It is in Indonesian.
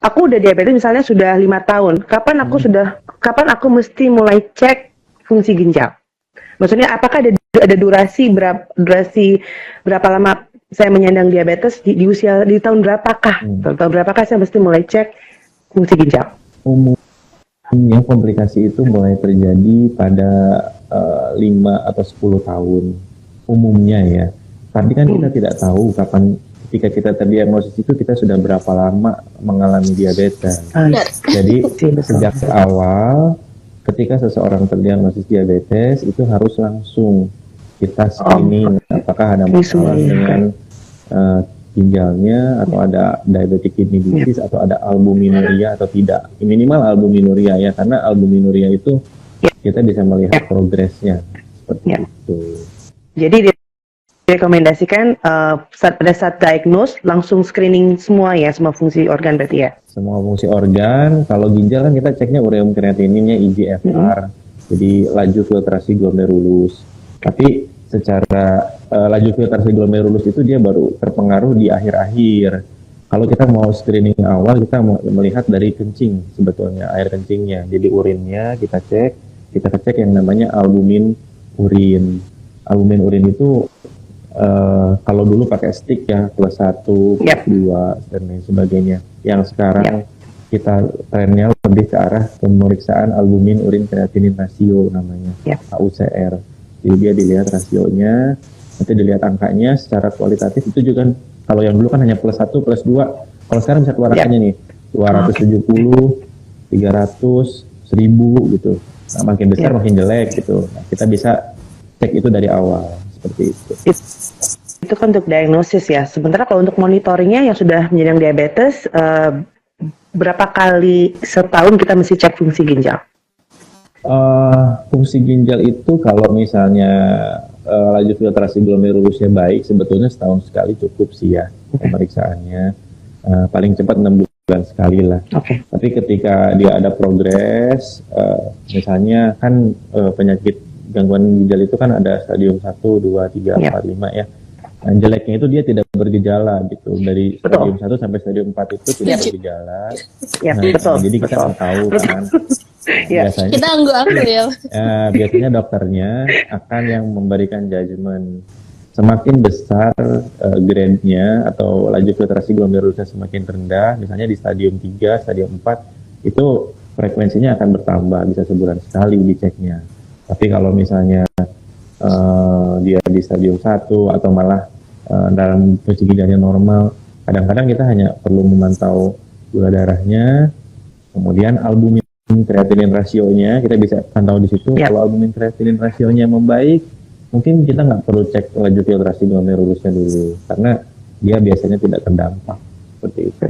aku udah diabetes misalnya sudah 5 tahun. Kapan aku mesti mulai cek fungsi ginjal? Maksudnya apakah ada durasi berapa lama saya menyandang diabetes di usia di tahun berapakah? Tahun berapakah saya mesti mulai cek fungsi ginjal? Umumnya komplikasi itu mulai terjadi pada 5 atau 10 tahun umumnya ya. Tapi kan kita tidak tahu kapan ketika kita terdiagnosis itu kita sudah berapa lama mengalami diabetes. Jadi sejak awal ketika seseorang terdiagnosis diabetes itu harus langsung kita screening apakah ada masalah dengan ginjalnya atau ada diabetic kidney disease atau ada albuminuria atau tidak. Minimal albuminuria ya, karena albuminuria itu kita bisa melihat progresnya seperti itu. Jadi direkomendasikan pada saat diagnose langsung screening semua fungsi organ berarti ya? Semua fungsi organ. Kalau ginjal kan kita ceknya ureum kreatininnya IGFR, jadi laju filtrasi glomerulus. Tapi secara laju filtrasi glomerulus itu dia baru terpengaruh di akhir-akhir. Kalau kita mau screening awal, kita melihat dari kencing sebetulnya, air kencingnya. Jadi urinnya kita cek yang namanya albumin urin. Albumin urin itu kalau dulu pakai stick ya, +1, +2, dan lain sebagainya. Yang sekarang kita trennya lebih ke arah pemeriksaan albumin urin kreatinin rasio namanya, AUCR. Jadi dia dilihat rasionya, nanti dilihat angkanya secara kualitatif. Itu juga kalau yang dulu kan hanya +1, +2. Kalau sekarang bisa keluar angkanya nih, 270, 300, 1000 gitu. Nah, makin besar makin jelek gitu. Nah, kita bisa cek itu dari awal seperti itu. Itu kan untuk diagnosis ya. Sementara kalau untuk monitoringnya yang sudah menyandang diabetes, berapa kali setahun kita mesti cek fungsi ginjal? Fungsi ginjal itu kalau misalnya laju filtrasi glomerulusnya baik, sebetulnya setahun sekali cukup sih ya pemeriksaannya. Paling cepat 6 bulan sekali lah. Tapi ketika dia ada progres, misalnya kan penyakit gangguan ginjal itu kan ada stadium 1, 2, 3, 4, 5 ya. Nah, jeleknya itu dia tidak bergejala gitu. Dari stadium 1 sampai stadium 4 itu tidak bergejala. Jadi kita nggak tahu kan. Biasanya kita anggu-anggu ya. Biasanya dokternya akan yang memberikan judgement. Semakin besar grade-nya atau laju filtrasi glomerulusnya semakin rendah, misalnya di stadium 3, stadium 4, itu frekuensinya akan bertambah, bisa sebulan sekali diceknya. Tapi kalau misalnya dia di stadium 1 atau malah dalam fungsi ginjalnya normal, kadang-kadang kita hanya perlu memantau gula darahnya, kemudian albumin kreatinin rasionya kita bisa pantau di situ. Kalau albumin kreatinin rasionya membaik, mungkin kita nggak perlu cek laju filtrasi glomerulusnya dulu, karena dia biasanya tidak terdampak seperti itu.